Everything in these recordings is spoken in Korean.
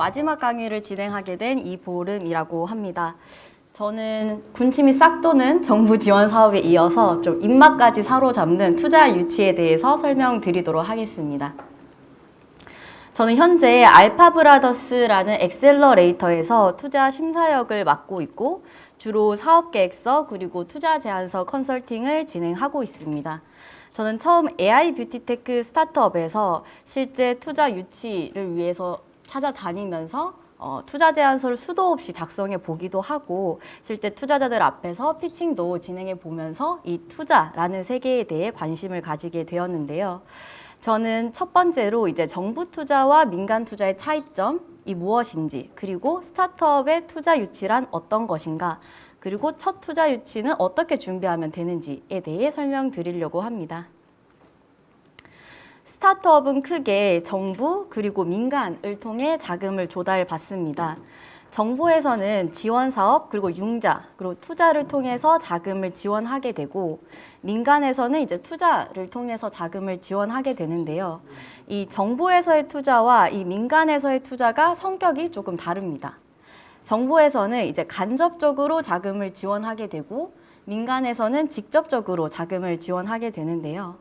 마지막 강의를 진행하게 된 이보름이라고 합니다. 저는 군침이 싹 도는 정부 지원 사업에 이어서 좀 입맛까지 사로잡는 투자 유치에 대해서 설명드리도록 하겠습니다. 저는 현재 알파브라더스라는 엑셀러레이터에서 투자 심사역을 맡고 있고 주로 사업계획서 그리고 투자 제안서 컨설팅을 진행하고 있습니다. 저는 처음 AI 뷰티테크 스타트업에서 실제 투자 유치를 위해서 찾아다니면서 투자 제안서를 수도 없이 작성해 보기도 하고 실제 투자자들 앞에서 피칭도 진행해 보면서 이 투자라는 세계에 대해 관심을 가지게 되었는데요. 저는 첫 번째로 이제 정부 투자와 민간 투자의 차이점이 무엇인지, 그리고 스타트업의 투자 유치란 어떤 것인가, 그리고 첫 투자 유치는 어떻게 준비하면 되는지에 대해 설명드리려고 합니다. 스타트업은 크게 정부 그리고 민간을 통해 자금을 조달받습니다. 정부에서는 지원 사업 그리고 융자 그리고 투자를 통해서 자금을 지원하게 되고 민간에서는 이제 투자를 통해서 자금을 지원하게 되는데요. 이 정부에서의 투자와 이 민간에서의 투자가 성격이 조금 다릅니다. 정부에서는 이제 간접적으로 자금을 지원하게 되고 민간에서는 직접적으로 자금을 지원하게 되는데요.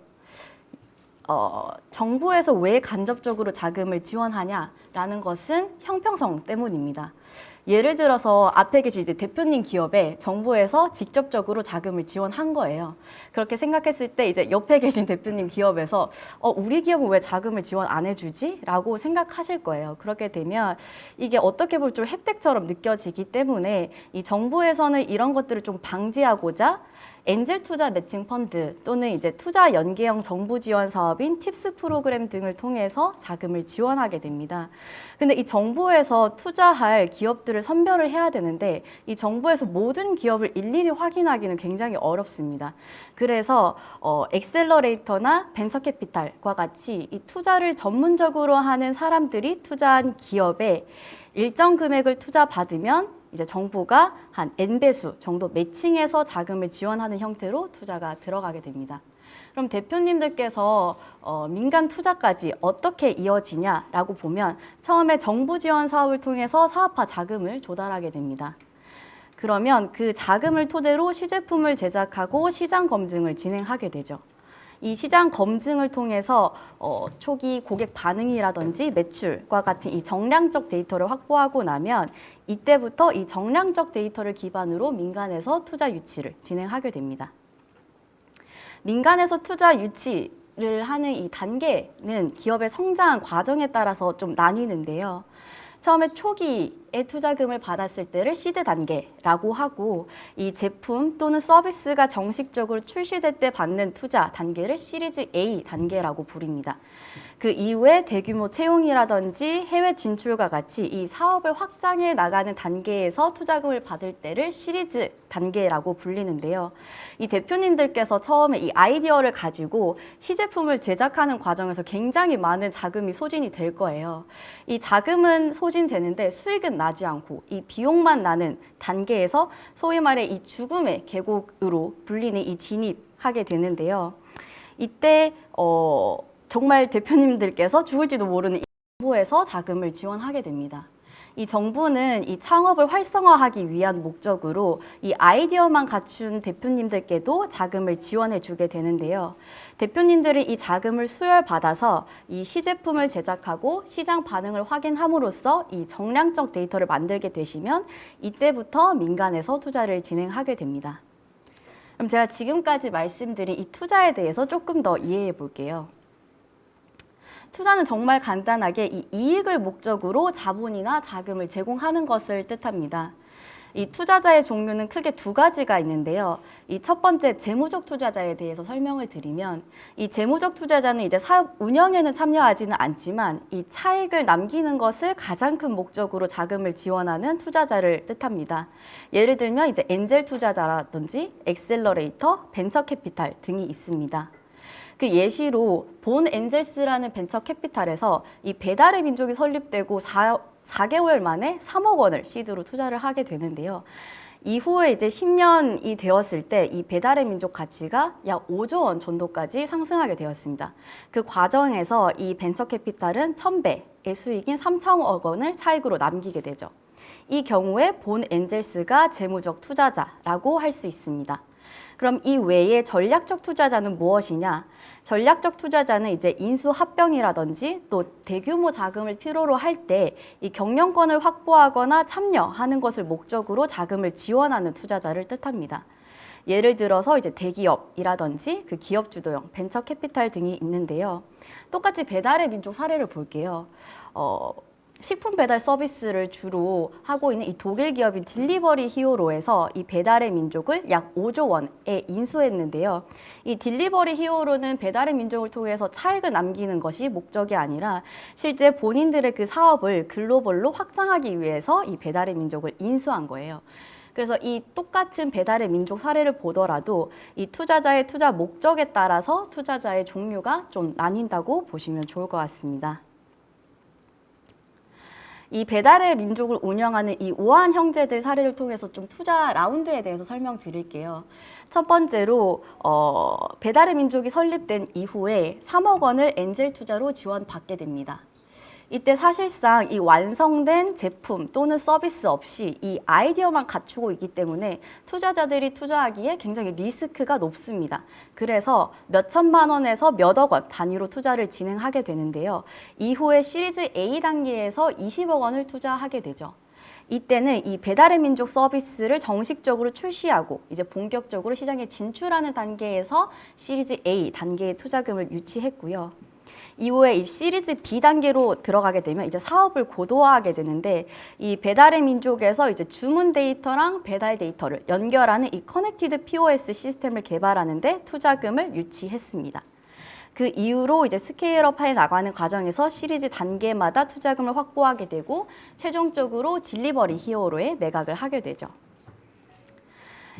정부에서 왜 간접적으로 자금을 지원하냐라는 것은 형평성 때문입니다. 예를 들어서 앞에 계신 이제 대표님 기업에 정부에서 직접적으로 자금을 지원한 거예요. 그렇게 생각했을 때 이제 옆에 계신 대표님 기업에서 우리 기업은 왜 자금을 지원 안 해주지? 라고 생각하실 거예요. 그렇게 되면 이게 어떻게 보면 좀 혜택처럼 느껴지기 때문에 이 정부에서는 이런 것들을 좀 방지하고자 엔젤 투자 매칭 펀드 또는 이제 투자 연계형 정부 지원 사업인 팁스 프로그램 등을 통해서 자금을 지원하게 됩니다. 근데 이 정부에서 투자할 기업들을 선별을 해야 되는데 이 정부에서 모든 기업을 일일이 확인하기는 굉장히 어렵습니다. 그래서 엑셀러레이터나 벤처캐피탈과 같이 이 투자를 전문적으로 하는 사람들이 투자한 기업에 일정 금액을 투자받으면 이제 정부가 한 N배수 정도 매칭해서 자금을 지원하는 형태로 투자가 들어가게 됩니다. 그럼 대표님들께서 민간 투자까지 어떻게 이어지냐라고 보면 처음에 정부 지원 사업을 통해서 사업화 자금을 조달하게 됩니다. 그러면 그 자금을 토대로 시제품을 제작하고 시장 검증을 진행하게 되죠. 이 시장 검증을 통해서 초기 고객 반응이라든지 매출과 같은 이 정량적 데이터를 확보하고 나면 이때부터 이 정량적 데이터를 기반으로 민간에서 투자 유치를 진행하게 됩니다. 민간에서 투자 유치를 하는 이 단계는 기업의 성장 과정에 따라서 좀 나뉘는데요. 처음에 초기에 투자금을 받았을 때를 시드 단계라고 하고 이 제품 또는 서비스가 정식적으로 출시될 때 받는 투자 단계를 시리즈 A 단계라고 부릅니다. 그 이후에 대규모 채용이라든지 해외 진출과 같이 이 사업을 확장해 나가는 단계에서 투자금을 받을 때를 시리즈 단계라고 불리는데요. 이 대표님들께서 처음에 이 아이디어를 가지고 시제품을 제작하는 과정에서 굉장히 많은 자금이 소진이 될 거예요. 이 자금은 소진되는데 수익은 나지 않고 이 비용만 나는 단계에서 소위 말해 이 죽음의 계곡으로 불리는 이 진입하게 되는데요. 이때 정말 대표님들께서 죽을지도 모르는 이 정부에서 자금을 지원하게 됩니다. 이 정부는 이 창업을 활성화하기 위한 목적으로 이 아이디어만 갖춘 대표님들께도 자금을 지원해 주게 되는데요. 대표님들이 이 자금을 수혈받아서 이 시제품을 제작하고 시장 반응을 확인함으로써 이 정량적 데이터를 만들게 되시면 이때부터 민간에서 투자를 진행하게 됩니다. 그럼 제가 지금까지 말씀드린 이 투자에 대해서 조금 더 이해해 볼게요. 투자는 정말 간단하게 이 이익을 목적으로 자본이나 자금을 제공하는 것을 뜻합니다. 이 투자자의 종류는 크게 두 가지가 있는데요. 이 첫 번째 재무적 투자자에 대해서 설명을 드리면 이 재무적 투자자는 이제 사업 운영에는 참여하지는 않지만 이 차익을 남기는 것을 가장 큰 목적으로 자금을 지원하는 투자자를 뜻합니다. 예를 들면 이제 엔젤 투자자라든지 엑셀러레이터, 벤처캐피탈 등이 있습니다. 그 예시로 본 엔젤스라는 벤처 캐피탈에서 이 배달의 민족이 설립되고 4개월 만에 3억 원을 시드로 투자를 하게 되는데요. 이후에 이제 10년이 되었을 때 이 배달의 민족 가치가 약 5조 원 정도까지 상승하게 되었습니다. 그 과정에서 이 벤처 캐피탈은 1000배의 수익인 3천억 원을 차익으로 남기게 되죠. 이 경우에 본 엔젤스가 재무적 투자자라고 할 수 있습니다. 그럼 이 외에 전략적 투자자는 무엇이냐? 전략적 투자자는 이제 인수합병이라든지 또 대규모 자금을 필요로 할 때 이 경영권을 확보하거나 참여하는 것을 목적으로 자금을 지원하는 투자자를 뜻합니다. 예를 들어서 이제 대기업이라든지 그 기업 주도형 벤처 캐피탈 등이 있는데요. 똑같이 배달의 민족 사례를 볼게요. 식품 배달 서비스를 주로 하고 있는 이 독일 기업인 딜리버리 히어로에서 이 배달의 민족을 약 5조 원에 인수했는데요. 이 딜리버리 히어로는 배달의 민족을 통해서 차익을 남기는 것이 목적이 아니라 실제 본인들의 그 사업을 글로벌로 확장하기 위해서 이 배달의 민족을 인수한 거예요. 그래서 이 똑같은 배달의 민족 사례를 보더라도 이 투자자의 투자 목적에 따라서 투자자의 종류가 좀 나뉜다고 보시면 좋을 것 같습니다. 이 배달의 민족을 운영하는 이 우아한 형제들 사례를 통해서 좀 투자 라운드에 대해서 설명드릴게요. 첫 번째로 배달의 민족이 설립된 이후에 3억 원을 엔젤 투자로 지원받게 됩니다. 이때 사실상 이 완성된 제품 또는 서비스 없이 이 아이디어만 갖추고 있기 때문에 투자자들이 투자하기에 굉장히 리스크가 높습니다. 그래서 몇 천만 원에서 몇억 원 단위로 투자를 진행하게 되는데요. 이후에 시리즈 A 단계에서 20억 원을 투자하게 되죠. 이때는 이 배달의 민족 서비스를 정식적으로 출시하고 이제 본격적으로 시장에 진출하는 단계에서 시리즈 A 단계의 투자금을 유치했고요. 이후에 이 시리즈 B 단계로 들어가게 되면 이제 사업을 고도화하게 되는데 이 배달의 민족에서 이제 주문 데이터랑 배달 데이터를 연결하는 이 커넥티드 POS 시스템을 개발하는데 투자금을 유치했습니다. 그 이후로 이제 스케일업해 나가는 과정에서 시리즈 단계마다 투자금을 확보하게 되고 최종적으로 딜리버리 히어로에 매각을 하게 되죠.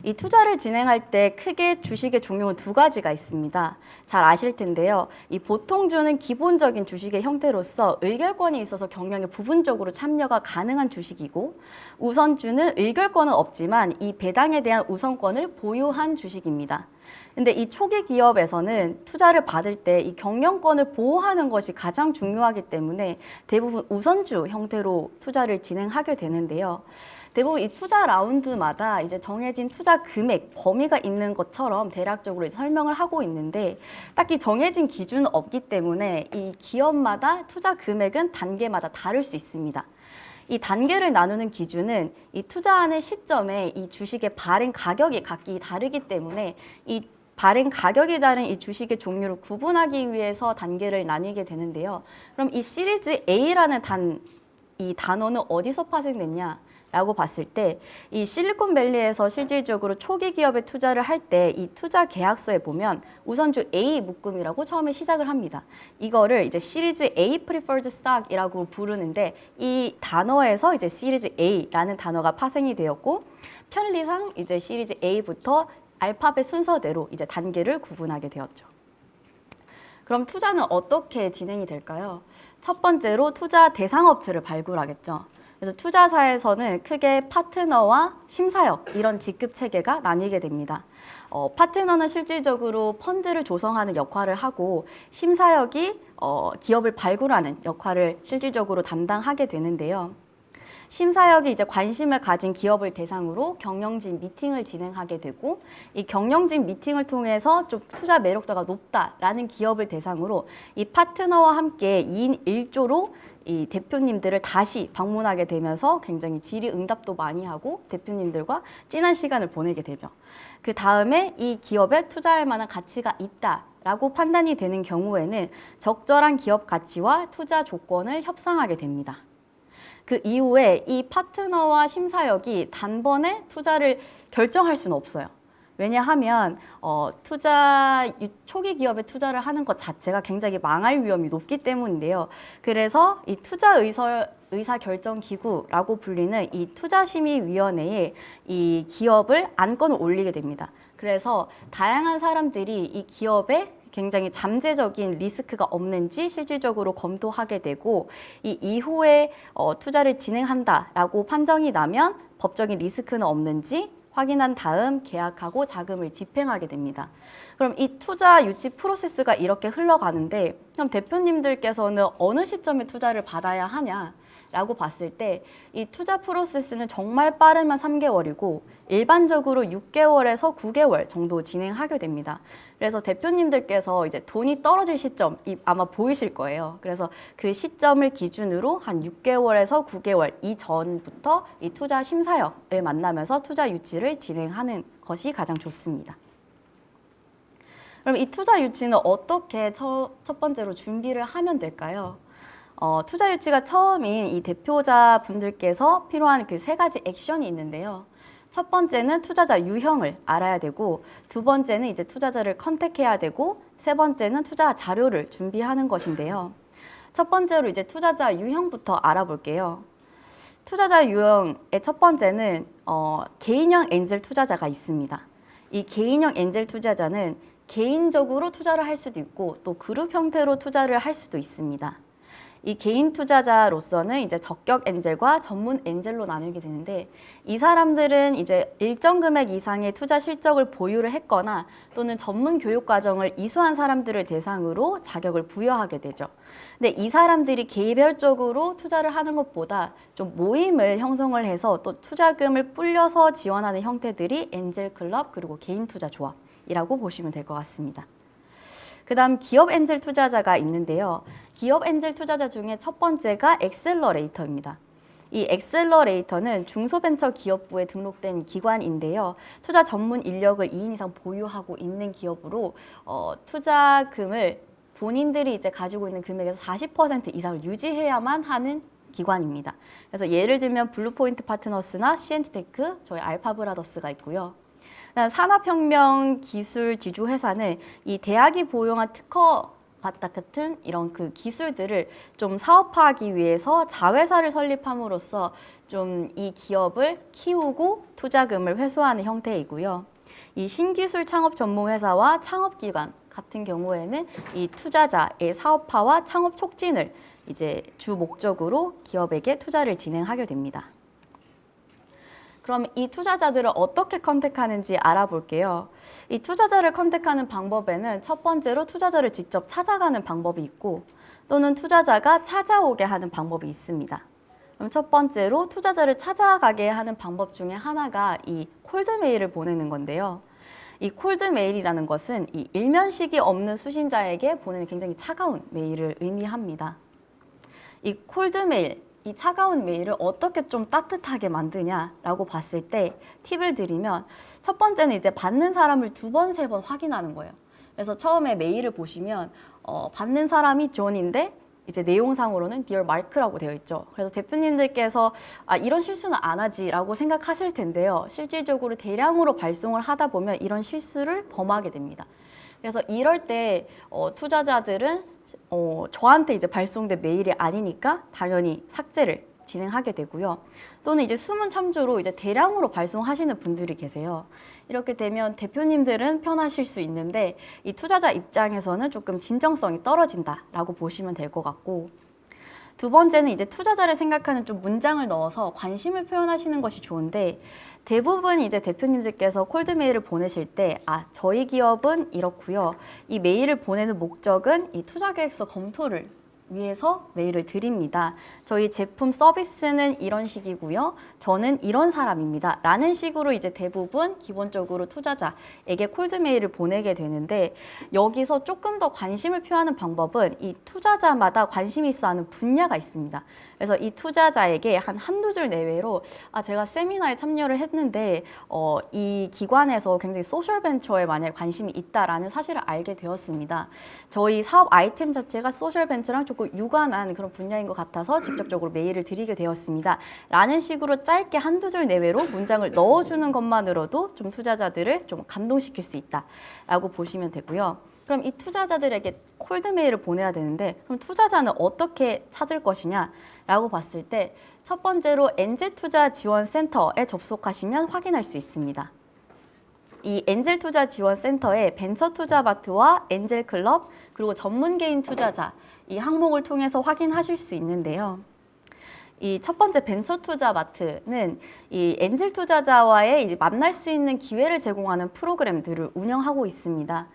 이 투자를 진행할 때 크게 주식의 종류는 두 가지가 있습니다. 잘 아실 텐데요. 이 보통주는 기본적인 주식의 형태로서 의결권이 있어서 경영에 부분적으로 참여가 가능한 주식이고 우선주는 의결권은 없지만 이 배당에 대한 우선권을 보유한 주식입니다. 근데 이 초기 기업에서는 투자를 받을 때 이 경영권을 보호하는 것이 가장 중요하기 때문에 대부분 우선주 형태로 투자를 진행하게 되는데요. 대부분 이 투자 라운드마다 이제 정해진 투자 금액, 범위가 있는 것처럼 대략적으로 설명을 하고 있는데 딱히 정해진 기준은 없기 때문에 이 기업마다 투자 금액은 단계마다 다를 수 있습니다. 이 단계를 나누는 기준은 이 투자하는 시점에 이 주식의 발행 가격이 각기 다르기 때문에 이 발행 가격이 다른 이 주식의 종류를 구분하기 위해서 단계를 나뉘게 되는데요. 그럼 이 시리즈 A라는 이 단어는 어디서 파생됐냐? 라고 봤을 때 이 실리콘밸리에서 실질적으로 초기 기업에 투자를 할 때 이 투자 계약서에 보면 우선주 A 묶음이라고 처음에 시작을 합니다. 이거를 이제 시리즈 A Preferred Stock이라고 부르는데 이 단어에서 이제 시리즈 A라는 단어가 파생이 되었고 편리상 이제 시리즈 A부터 알파벳 순서대로 이제 단계를 구분하게 되었죠. 그럼 투자는 어떻게 진행이 될까요? 첫 번째로 투자 대상업체를 발굴하겠죠. 그래서 투자사에서는 크게 파트너와 심사역 이런 직급 체계가 나뉘게 됩니다. 파트너는 실질적으로 펀드를 조성하는 역할을 하고 심사역이 기업을 발굴하는 역할을 실질적으로 담당하게 되는데요. 심사역이 이제 관심을 가진 기업을 대상으로 경영진 미팅을 진행하게 되고 이 경영진 미팅을 통해서 좀 투자 매력도가 높다라는 기업을 대상으로 이 파트너와 함께 2인 1조로 이 대표님들을 다시 방문하게 되면서 굉장히 질의응답도 많이 하고 대표님들과 진한 시간을 보내게 되죠. 그 다음에 이 기업에 투자할 만한 가치가 있다라고 판단이 되는 경우에는 적절한 기업 가치와 투자 조건을 협상하게 됩니다. 그 이후에 이 파트너와 심사역이 단번에 투자를 결정할 수는 없어요. 왜냐하면 초기 기업에 투자를 하는 것 자체가 굉장히 망할 위험이 높기 때문인데요. 그래서 이 투자 의사결정기구라고 불리는 이 투자심의위원회에 이 기업을 안건을 올리게 됩니다. 그래서 다양한 사람들이 이 기업에 굉장히 잠재적인 리스크가 없는지 실질적으로 검토하게 되고 이 이후에 투자를 진행한다라고 판정이 나면 법적인 리스크는 없는지 확인한 다음 계약하고 자금을 집행하게 됩니다. 그럼 이 투자 유치 프로세스가 이렇게 흘러가는데 그럼 대표님들께서는 어느 시점에 투자를 받아야 하냐라고 봤을 때 이 투자 프로세스는 정말 빠르면 3개월이고 일반적으로 6개월에서 9개월 정도 진행하게 됩니다. 그래서 대표님들께서 이제 돈이 떨어질 시점이 아마 보이실 거예요. 그래서 그 시점을 기준으로 한 6개월에서 9개월 이전부터 이 투자 심사역을 만나면서 투자 유치를 진행하는 것이 가장 좋습니다. 그럼 이 투자 유치는 어떻게 첫 번째로 준비를 하면 될까요? 투자 유치가 처음인 이 대표자 분들께서 필요한 그 3가지 액션이 있는데요. 첫 번째는 투자자 유형을 알아야 되고, 두 번째는 이제 투자자를 컨택해야 되고, 세 번째는 투자 자료를 준비하는 것인데요. 첫 번째로 이제 투자자 유형부터 알아볼게요. 투자자 유형의 첫 번째는 개인형 엔젤 투자자가 있습니다. 이 개인형 엔젤 투자자는 개인적으로 투자를 할 수도 있고 또 그룹 형태로 투자를 할 수도 있습니다. 이 개인 투자자로서는 이제 적격 엔젤과 전문 엔젤로 나누게 되는데 이 사람들은 이제 일정 금액 이상의 투자 실적을 보유를 했거나 또는 전문 교육 과정을 이수한 사람들을 대상으로 자격을 부여하게 되죠. 근데 이 사람들이 개별적으로 투자를 하는 것보다 좀 모임을 형성을 해서 또 투자금을 불려서 지원하는 형태들이 엔젤 클럽 그리고 개인 투자 조합이라고 보시면 될 것 같습니다. 그다음 기업 엔젤 투자자가 있는데요. 기업 엔젤 투자자 중에 첫 번째가 엑셀러레이터입니다. 이 엑셀러레이터는 중소벤처기업부에 등록된 기관인데요. 투자 전문 인력을 2인 이상 보유하고 있는 기업으로 투자금을 본인들이 이제 가지고 있는 금액에서 40% 이상을 유지해야만 하는 기관입니다. 그래서 예를 들면 블루포인트 파트너스나 시엔트테크, 저희 알파브라더스가 있고요. 산업혁명 기술 지주회사는 이 대학이 보유한 특허 같은 이런 그 기술들을 좀 사업화하기 위해서 자회사를 설립함으로써 좀 이 기업을 키우고 투자금을 회수하는 형태이고요. 이 신기술 창업 전문회사와 창업기관 같은 경우에는 이 투자자의 사업화와 창업 촉진을 이제 주 목적으로 기업에게 투자를 진행하게 됩니다. 그럼 이 투자자들을 어떻게 컨택하는지 알아볼게요. 이 투자자를 컨택하는 방법에는 첫 번째로 투자자를 직접 찾아가는 방법이 있고 또는 투자자가 찾아오게 하는 방법이 있습니다. 그럼 첫 번째로 투자자를 찾아가게 하는 방법 중에 하나가 이 콜드메일을 보내는 건데요. 이 콜드메일이라는 것은 이 일면식이 없는 수신자에게 보내는 굉장히 차가운 메일을 의미합니다. 이 콜드메일, 이 차가운 메일을 어떻게 좀 따뜻하게 만드냐라고 봤을 때 팁을 드리면 첫 번째는 이제 받는 사람을 2번, 3번 확인하는 거예요. 그래서 처음에 메일을 보시면 받는 사람이 존인데 이제 내용상으로는 Dear Mark라고 되어 있죠. 그래서 대표님들께서 이런 실수는 안 하지라고 생각하실 텐데요. 실질적으로 대량으로 발송을 하다 보면 이런 실수를 범하게 됩니다. 그래서 이럴 때 투자자들은 저한테 이제 발송된 메일이 아니니까 당연히 삭제를 진행하게 되고요. 또는 이제 숨은 참조로 이제 대량으로 발송하시는 분들이 계세요. 이렇게 되면 대표님들은 편하실 수 있는데 이 투자자 입장에서는 조금 진정성이 떨어진다라고 보시면 될 것 같고, 두 번째는 이제 투자자를 생각하는 좀 문장을 넣어서 관심을 표현하시는 것이 좋은데 대부분 이제 대표님들께서 콜드메일을 보내실 때 저희 기업은 이렇고요. 이 메일을 보내는 목적은 이 투자계획서 검토를 위해서 메일을 드립니다. 저희 제품 서비스는 이런 식이고요. 저는 이런 사람입니다. 라는 식으로 이제 대부분 기본적으로 투자자에게 콜드메일을 보내게 되는데 여기서 조금 더 관심을 표하는 방법은 이 투자자마다 관심이 있어 하는 분야가 있습니다. 그래서 이 투자자에게 한두 줄 내외로 제가 세미나에 참여를 했는데 이 기관에서 굉장히 소셜벤처에 만약에 관심이 있다라는 사실을 알게 되었습니다. 저희 사업 아이템 자체가 소셜벤처랑 조금 유관한 그런 분야인 것 같아서 직접적으로 메일을 드리게 되었습니다. 라는 식으로 짧게 한두 줄 내외로 문장을 넣어주는 것만으로도 좀 투자자들을 좀 감동시킬 수 있다라고 보시면 되고요. 그럼 이 투자자들에게 콜드메일을 보내야 되는데 그럼 투자자는 어떻게 찾을 것이냐라고 봤을 때 첫 번째로 엔젤투자지원센터에 접속하시면 확인할 수 있습니다. 이 엔젤투자지원센터에 벤처투자마트와 엔젤클럽 그리고 전문개인 투자자 이 항목을 통해서 확인하실 수 있는데요. 이 첫 번째 벤처 투자 마트는 이 엔젤 투자자와의 이제 만날 수 있는 기회를 제공하는 프로그램들을 운영하고 있습니다.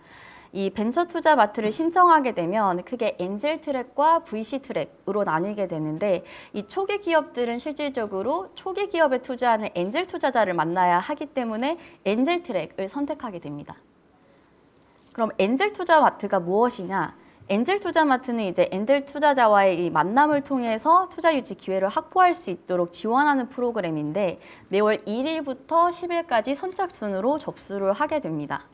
이 벤처 투자 마트를 신청하게 되면 크게 엔젤 트랙과 VC 트랙으로 나뉘게 되는데, 이 초기 기업들은 실질적으로 초기 기업에 투자하는 엔젤 투자자를 만나야 하기 때문에 엔젤 트랙을 선택하게 됩니다. 그럼 엔젤 투자 마트가 무엇이냐? 엔젤 투자 마트는 이제 엔젤 투자자와의 이 만남을 통해서 투자 유치 기회를 확보할 수 있도록 지원하는 프로그램인데, 매월 1일부터 10일까지 선착순으로 접수를 하게 됩니다.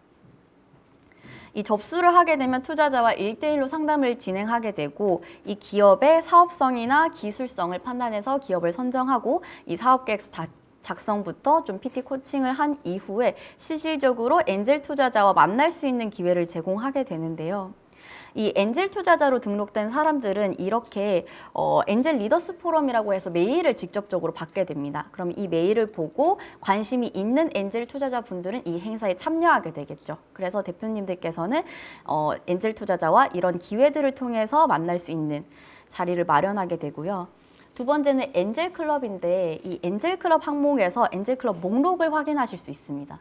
이 접수를 하게 되면 투자자와 1대1로 상담을 진행하게 되고, 이 기업의 사업성이나 기술성을 판단해서 기업을 선정하고, 이 사업 계획 작성부터 좀 PT 코칭을 한 이후에 실질적으로 엔젤 투자자와 만날 수 있는 기회를 제공하게 되는데요. 이 엔젤 투자자로 등록된 사람들은 이렇게 엔젤 리더스 포럼이라고 해서 메일을 직접적으로 받게 됩니다. 그럼 이 메일을 보고 관심이 있는 엔젤 투자자 분들은 이 행사에 참여하게 되겠죠. 그래서 대표님들께서는 엔젤 투자자와 이런 기회들을 통해서 만날 수 있는 자리를 마련하게 되고요. 두 번째는 엔젤 클럽인데, 이 엔젤 클럽 항목에서 엔젤 클럽 목록을 확인하실 수 있습니다.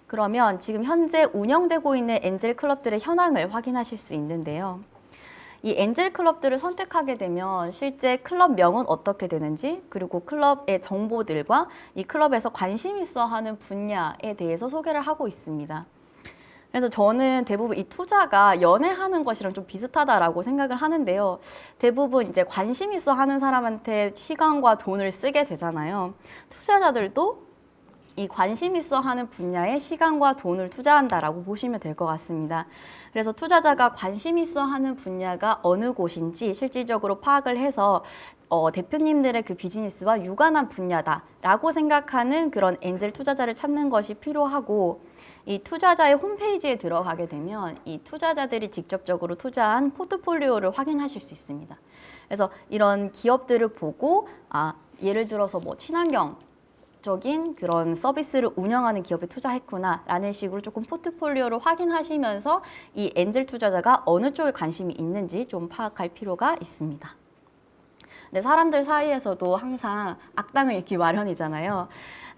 그러면 지금 현재 운영되고 있는 엔젤 클럽들의 현황을 확인하실 수 있는데요. 이 엔젤 클럽들을 선택하게 되면 실제 클럽명은 어떻게 되는지, 그리고 클럽의 정보들과 이 클럽에서 관심 있어 하는 분야에 대해서 소개를 하고 있습니다. 그래서 저는 대부분 이 투자가 연애하는 것이랑 좀 비슷하다라고 생각을 하는데요. 대부분 이제 관심 있어 하는 사람한테 시간과 돈을 쓰게 되잖아요. 투자자들도 이 관심 있어 하는 분야에 시간과 돈을 투자한다라고 보시면 될 것 같습니다. 그래서 투자자가 관심 있어 하는 분야가 어느 곳인지 실질적으로 파악을 해서 대표님들의 그 비즈니스와 유관한 분야다라고 생각하는 그런 엔젤 투자자를 찾는 것이 필요하고, 이 투자자의 홈페이지에 들어가게 되면 이 투자자들이 직접적으로 투자한 포트폴리오를 확인하실 수 있습니다. 그래서 이런 기업들을 보고 예를 들어서 뭐 친환경 적인 그런 서비스를 운영하는 기업에 투자했구나라는 식으로 조금 포트폴리오를 확인하시면서 이 엔젤 투자자가 어느 쪽에 관심이 있는지 좀 파악할 필요가 있습니다. 근데 사람들 사이에서도 항상 악당을 잃기 마련이잖아요.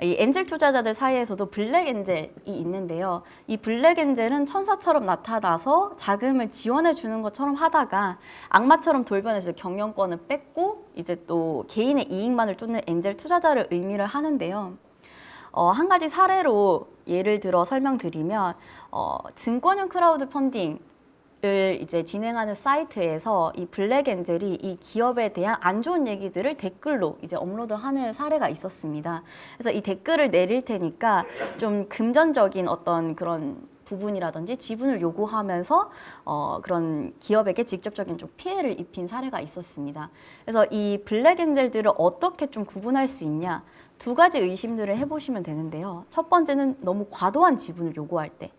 이 엔젤 투자자들 사이에서도 블랙 엔젤이 있는데요. 이 블랙 엔젤은 천사처럼 나타나서 자금을 지원해 주는 것처럼 하다가 악마처럼 돌변해서 경영권을 뺏고 이제 또 개인의 이익만을 쫓는 엔젤 투자자를 의미를 하는데요. 한 가지 사례로 예를 들어 설명드리면 증권형 크라우드 펀딩 을 이제 진행하는 사이트에서 이 블랙 엔젤이 이 기업에 대한 안 좋은 얘기들을 댓글로 이제 업로드하는 사례가 있었습니다. 그래서 이 댓글을 내릴 테니까 좀 금전적인 어떤 그런 부분이라든지 지분을 요구하면서 그런 기업에게 직접적인 좀 피해를 입힌 사례가 있었습니다. 그래서 이 블랙 엔젤들을 어떻게 좀 구분할 수 있냐, 두 가지 의심들을 해보시면 되는데요. 첫 번째는 너무 과도한 지분을 요구할 때.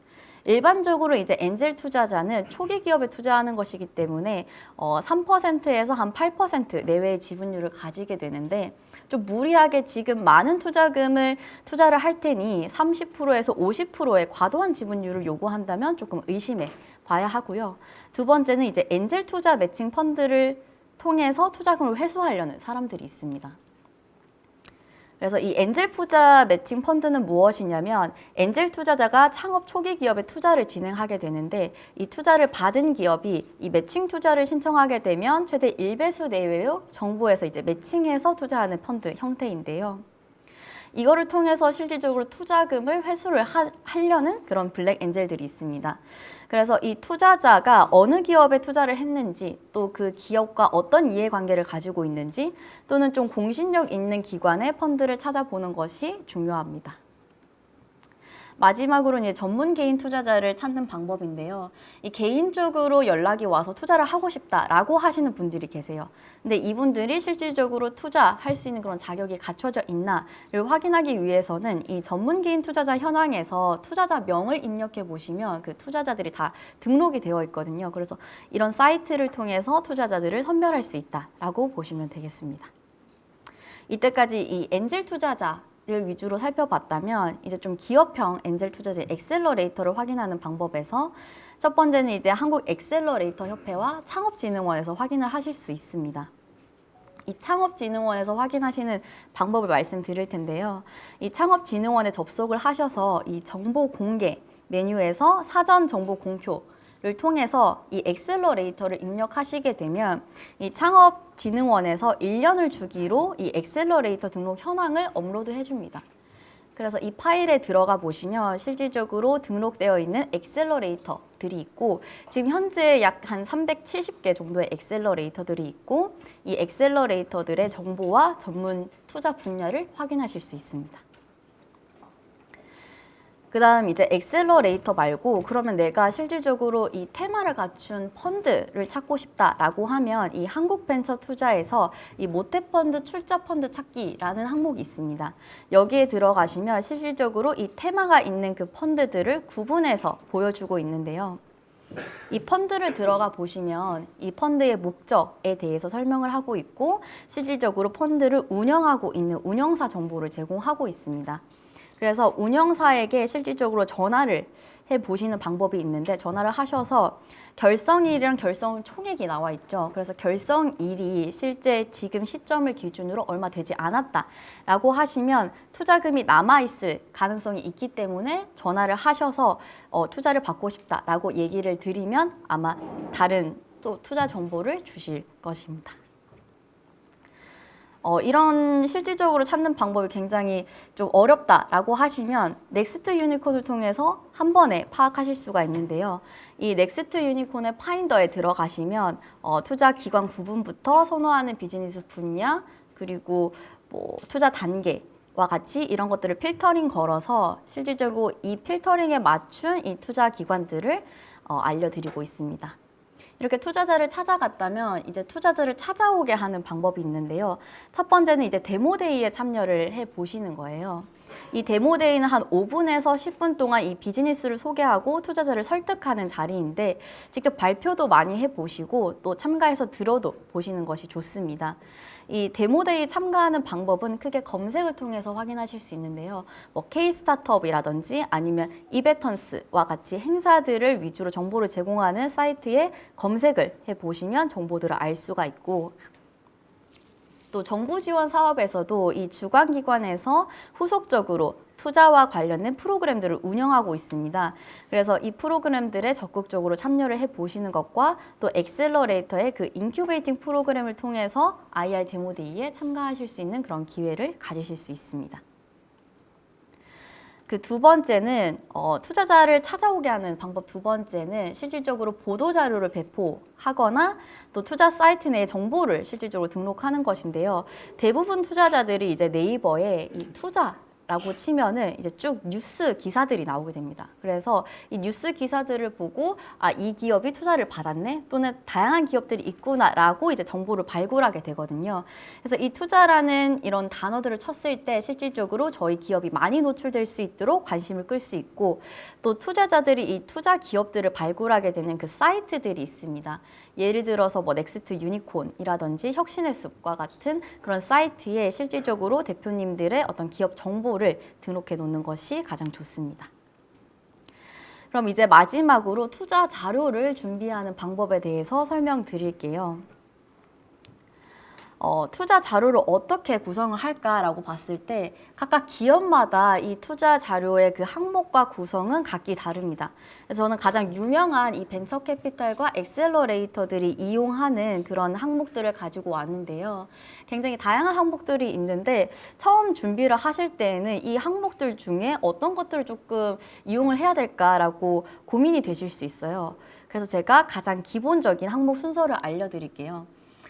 일반적으로 이제 엔젤 투자자는 초기 기업에 투자하는 것이기 때문에 3%에서 한 8% 내외의 지분율을 가지게 되는데, 좀 무리하게 지금 많은 투자금을 투자를 할 테니 30%에서 50%의 과도한 지분율을 요구한다면 조금 의심해 봐야 하고요. 두 번째는 이제 엔젤 투자 매칭 펀드를 통해서 투자금을 회수하려는 사람들이 있습니다. 그래서 이 엔젤 투자 매칭 펀드는 무엇이냐면, 엔젤 투자자가 창업 초기 기업에 투자를 진행하게 되는데, 이 투자를 받은 기업이 이 매칭 투자를 신청하게 되면 최대 1배수 내외로 정부에서 이제 매칭해서 투자하는 펀드 형태인데요. 이거를 통해서 실질적으로 투자금을 회수를 하려는 그런 블랙 엔젤들이 있습니다. 그래서 이 투자자가 어느 기업에 투자를 했는지, 또 그 기업과 어떤 이해관계를 가지고 있는지, 또는 좀 공신력 있는 기관의 펀드를 찾아보는 것이 중요합니다. 마지막으로 이제 전문 개인 투자자를 찾는 방법인데요. 이 개인적으로 연락이 와서 투자를 하고 싶다라고 하시는 분들이 계세요. 근데 이분들이 실질적으로 투자할 수 있는 그런 자격이 갖춰져 있나를 확인하기 위해서는 이 전문 개인 투자자 현황에서 투자자 명을 입력해 보시면 그 투자자들이 다 등록이 되어 있거든요. 그래서 이런 사이트를 통해서 투자자들을 선별할 수 있다라고 보시면 되겠습니다. 이때까지 이 엔젤 투자자를 위주로 살펴봤다면, 이제 좀 기업형 엔젤 투자자의 엑셀러레이터를 확인하는 방법에서 첫 번째는 이제 한국 엑셀러레이터 협회와 창업진흥원에서 확인을 하실 수 있습니다. 이 창업진흥원에서 확인하시는 방법을 말씀드릴 텐데요. 이 창업진흥원에 접속을 하셔서 이 정보 공개 메뉴에서 사전 정보 공표를 통해서 이 엑셀러레이터를 입력하시게 되면 이 창업진흥원에서 1년을 주기로 이 엑셀러레이터 등록 현황을 업로드해 줍니다. 그래서 이 파일에 들어가 보시면 실질적으로 등록되어 있는 엑셀러레이터들이 있고 지금 현재 약 한 370개 정도의 엑셀러레이터들이 있고 이 엑셀러레이터들의 정보와 전문 투자 분야를 확인하실 수 있습니다. 그 다음 이제 엑셀러레이터 말고 그러면 내가 실질적으로 이 테마를 갖춘 펀드를 찾고 싶다라고 하면 이 한국벤처투자에서 이 모태펀드 출자펀드 찾기라는 항목이 있습니다. 여기에 들어가시면 실질적으로 이 테마가 있는 그 펀드들을 구분해서 보여주고 있는데요. 이 펀드를 들어가 보시면 이 펀드의 목적에 대해서 설명을 하고 있고 실질적으로 펀드를 운영하고 있는 운영사 정보를 제공하고 있습니다. 그래서 운영사에게 실질적으로 전화를 해보시는 방법이 있는데 전화를 하셔서 결성일이랑 결성 총액이 나와 있죠. 그래서 결성일이 실제 지금 시점을 기준으로 얼마 되지 않았다라고 하시면 투자금이 남아있을 가능성이 있기 때문에 전화를 하셔서 투자를 받고 싶다라고 얘기를 드리면 아마 다른 또 투자 정보를 주실 것입니다. 이런 실질적으로 찾는 방법이 굉장히 좀 어렵다라고 하시면 넥스트 유니콘을 통해서 한 번에 파악하실 수가 있는데요. 이 넥스트 유니콘의 파인더에 들어가시면 투자 기관 구분부터 선호하는 비즈니스 분야 그리고 뭐 투자 단계와 같이 이런 것들을 필터링 걸어서 실질적으로 이 필터링에 맞춘 이 투자 기관들을 알려드리고 있습니다. 이렇게 투자자를 찾아갔다면 이제 투자자를 찾아오게 하는 방법이 있는데요. 첫 번째는 이제 데모데이에 참여를 해 보시는 거예요. 이 데모데이는 한 5분에서 10분 동안 이 비즈니스를 소개하고 투자자를 설득하는 자리인데 직접 발표도 많이 해보시고 또 참가해서 들어도 보시는 것이 좋습니다. 이 데모데이 참가하는 방법은 크게 검색을 통해서 확인하실 수 있는데요. 뭐 K-스타트업이라든지 아니면 이베턴스와 같이 행사들을 위주로 정보를 제공하는 사이트에 검색을 해보시면 정보들을 알 수가 있고 또 정부 지원 사업에서도 이 주관기관에서 후속적으로 투자와 관련된 프로그램들을 운영하고 있습니다. 그래서 이 프로그램들에 적극적으로 참여를 해보시는 것과 또 엑셀러레이터의 그 인큐베이팅 프로그램을 통해서 IR 데모데이에 참가하실 수 있는 그런 기회를 가지실 수 있습니다. 그 두 번째는 투자자를 찾아오게 하는 방법 두 번째는 실질적으로 보도자료를 배포하거나 또 투자 사이트 내에 정보를 실질적으로 등록하는 것인데요. 대부분 투자자들이 이제 네이버에 이 투자라고 치면은 이제 쭉 뉴스 기사들이 나오게 됩니다. 그래서 이 뉴스 기사들을 보고 이 기업이 투자를 받았네 또는 다양한 기업들이 있구나라고 이제 정보를 발굴하게 되거든요. 그래서 이 투자라는 이런 단어들을 쳤을 때 실질적으로 저희 기업이 많이 노출될 수 있도록 관심을 끌 수 있고 또 투자자들이 이 투자 기업들을 발굴하게 되는 그 사이트들이 있습니다. 예를 들어서 뭐 넥스트 유니콘이라든지 혁신의 숲과 같은 그런 사이트에 실질적으로 대표님들의 어떤 기업 정보를 등록해 놓는 것이 가장 좋습니다. 그럼 이제 마지막으로 투자 자료를 준비하는 방법에 대해서 설명드릴게요. 투자 자료를 어떻게 구성을 할까라고 봤을 때 각각 기업마다 이 투자 자료의 그 항목과 구성은 각기 다릅니다. 그래서 저는 가장 유명한 이 벤처 캐피탈과 엑셀러레이터들이 이용하는 그런 항목들을 가지고 왔는데요. 굉장히 다양한 항목들이 있는데 처음 준비를 하실 때에는 이 항목들 중에 어떤 것들을 조금 이용을 해야 될까라고 고민이 되실 수 있어요. 그래서 제가 가장 기본적인 항목 순서를 알려드릴게요.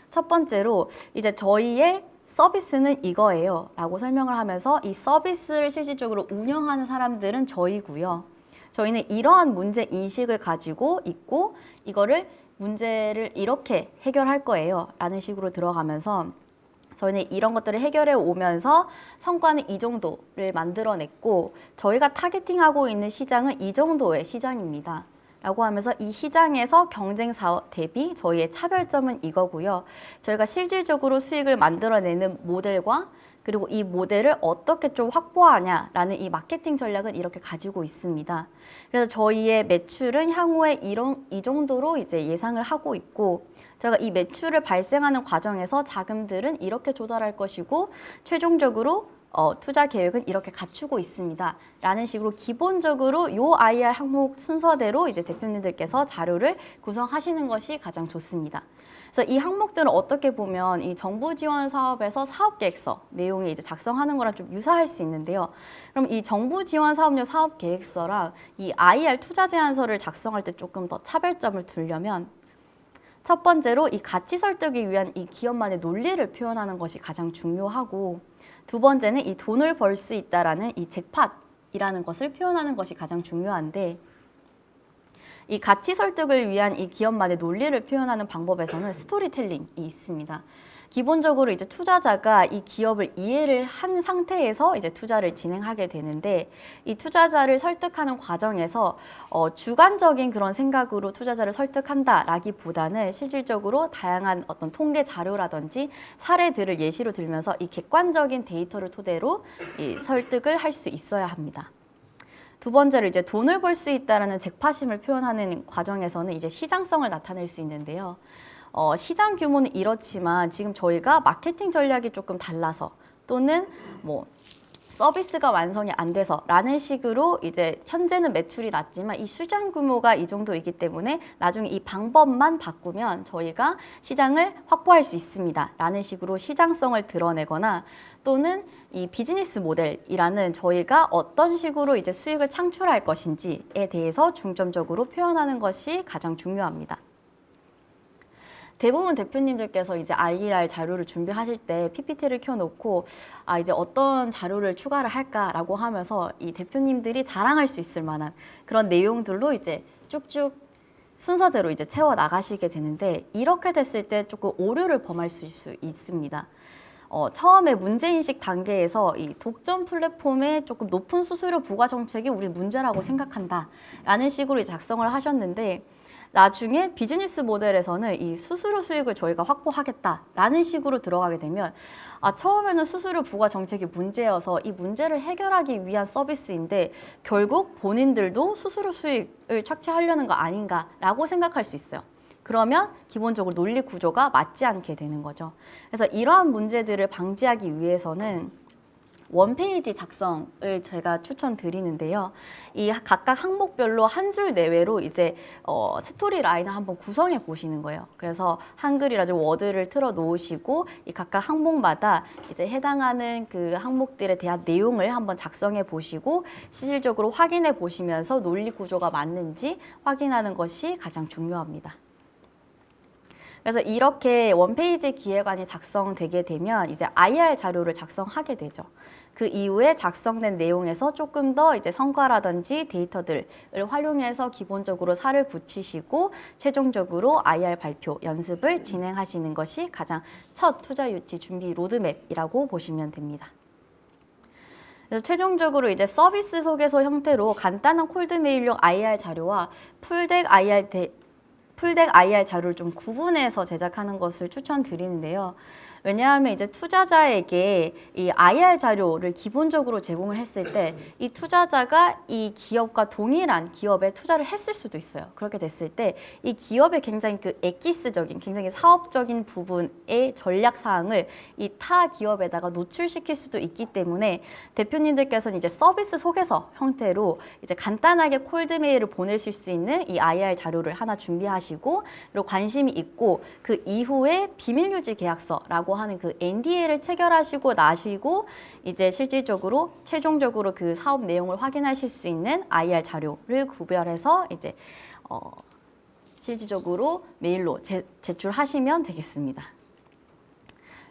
첫 번째로 이제 저희의 서비스는 이거예요 라고 설명을 하면서 이 서비스를 실질적으로 운영하는 사람들은 저희고요. 저희는 이러한 문제 인식을 가지고 있고 이거를 문제를 이렇게 해결할 거예요 라는 식으로 들어가면서 저희는 이런 것들을 해결해 오면서 성과는 이 정도를 만들어냈고 저희가 타겟팅하고 있는 시장은 이 정도의 시장입니다. 라고 하면서 이 시장에서 경쟁사 대비 저희의 차별점은 이거고요. 저희가 실질적으로 수익을 만들어내는 모델과 그리고 이 모델을 어떻게 좀 확보하냐라는 이 마케팅 전략은 이렇게 가지고 있습니다. 그래서 저희의 매출은 향후에 이 정도로 이제 예상을 하고 있고, 저희가 이 매출을 발생하는 과정에서 자금들은 이렇게 조달할 것이고, 최종적으로 투자 계획은 이렇게 갖추고 있습니다. 라는 식으로 기본적으로 요 IR 항목 순서대로 이제 대표님들께서 자료를 구성하시는 것이 가장 좋습니다. 그래서 이 항목들은 어떻게 보면 이 정부 지원 사업에서 사업계획서 내용이 이제 작성하는 거랑 좀 유사할 수 있는데요. 그럼 이 정부 지원 사업용 사업계획서랑 이 IR 투자 제안서를 작성할 때 조금 더 차별점을 두려면, 첫 번째로 이 가치 설득을 위한 이 기업만의 논리를 표현하는 것이 가장 중요하고, 두 번째는 이 돈을 벌 수 있다라는 이 잭팟이라는 것을 표현하는 것이 가장 중요한데, 이 가치 설득을 위한 이 기업만의 논리를 표현하는 방법에서는 스토리텔링이 있습니다. 기본적으로 이제 투자자가 이 기업을 이해를 한 상태에서 이제 투자를 진행하게 되는데, 이 투자자를 설득하는 과정에서 주관적인 그런 생각으로 투자자를 설득한다라기보다는 실질적으로 다양한 어떤 통계 자료라든지 사례들을 예시로 들면서 이 객관적인 데이터를 토대로 이 설득을 할 수 있어야 합니다. 두 번째로 이제 돈을 벌 수 있다라는 잭팟임을 표현하는 과정에서는 이제 시장성을 나타낼 수 있는데요. 시장 규모는 이렇지만 지금 저희가 마케팅 전략이 조금 달라서, 또는 뭐 서비스가 완성이 안 돼서 라는 식으로 이제 현재는 매출이 낮지만 이 시장 규모가 이 정도이기 때문에 나중에 이 방법만 바꾸면 저희가 시장을 확보할 수 있습니다 라는 식으로 시장성을 드러내거나, 또는 이 비즈니스 모델이라는 저희가 어떤 식으로 이제 수익을 창출할 것인지에 대해서 중점적으로 표현하는 것이 가장 중요합니다. 대부분 대표님들께서 이제 IR 자료를 준비하실 때 PPT를 켜놓고 이제 어떤 자료를 추가를 할까라고 하면서 이 대표님들이 자랑할 수 있을 만한 그런 내용들로 이제 쭉쭉 순서대로 이제 채워 나가시게 되는데, 이렇게 됐을 때 조금 오류를 범할 수 있습니다. 처음에 문제인식 단계에서 이 독점 플랫폼에 조금 높은 수수료 부과 정책이 우리 문제라고 생각한다 라는 식으로 작성을 하셨는데, 나중에 비즈니스 모델에서는 이 수수료 수익을 저희가 확보하겠다라는 식으로 들어가게 되면, 처음에는 수수료 부과 정책이 문제여서 이 문제를 해결하기 위한 서비스인데 결국 본인들도 수수료 수익을 착취하려는 거 아닌가라고 생각할 수 있어요. 그러면 기본적으로 논리 구조가 맞지 않게 되는 거죠. 그래서 이러한 문제들을 방지하기 위해서는 원페이지 작성을 제가 추천드리는데요. 이 각각 항목별로 한 줄 내외로 이제 스토리 라인을 한번 구성해 보시는 거예요. 그래서 한글이라든지 워드를 틀어 놓으시고 이 각각 항목마다 이제 해당하는 그 항목들에 대한 내용을 한번 작성해 보시고 실질적으로 확인해 보시면서 논리 구조가 맞는지 확인하는 것이 가장 중요합니다. 그래서 이렇게 원페이지 기획안이 작성되게 되면 이제 IR 자료를 작성하게 되죠. 그 이후에 작성된 내용에서 조금 더 이제 성과라든지 데이터들을 활용해서 기본적으로 살을 붙이시고 최종적으로 IR 발표 연습을 진행하시는 것이 가장 첫 투자 유치 준비 로드맵이라고 보시면 됩니다. 그래서 최종적으로 이제 서비스 소개서 형태로 간단한 콜드메일용 IR 자료와 풀덱 IR 자료를 좀 구분해서 제작하는 것을 추천드리는데요. 왜냐하면 이제 투자자에게 이 IR 자료를 기본적으로 제공을 했을 때 이 투자자가 이 기업과 동일한 기업에 투자를 했을 수도 있어요. 그렇게 됐을 때 이 기업의 굉장히 그 엑기스적인, 굉장히 사업적인 부분의 전략 사항을 이 타 기업에다가 노출시킬 수도 있기 때문에 대표님들께서는 이제 서비스 소개서 형태로 이제 간단하게 콜드메일을 보내실 수 있는 이 IR 자료를 하나 준비하시고, 그리고 관심이 있고 그 이후에 비밀유지 계약서라고 하는 그 NDA를 체결하시고 나시고 이제 실질적으로 최종적으로 그 사업 내용을 확인하실 수 있는 IR 자료를 구별해서 이제 실질적으로 메일로 제출하시면 되겠습니다.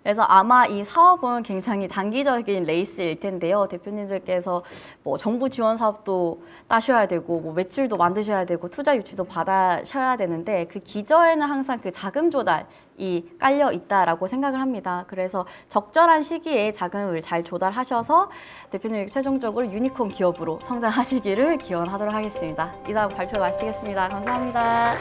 그래서 아마 이 사업은 굉장히 장기적인 레이스일 텐데요. 대표님들께서 뭐 정부 지원 사업도 따셔야 되고 뭐 매출도 만드셔야 되고 투자 유치도 받으셔야 되는데 그 기저에는 항상 그 자금 조달이 깔려 있다라고 생각을 합니다. 그래서 적절한 시기에 자금을 잘 조달하셔서 대표님 최종적으로 유니콘 기업으로 성장하시기를 기원하도록 하겠습니다. 이상 발표 마치겠습니다. 감사합니다.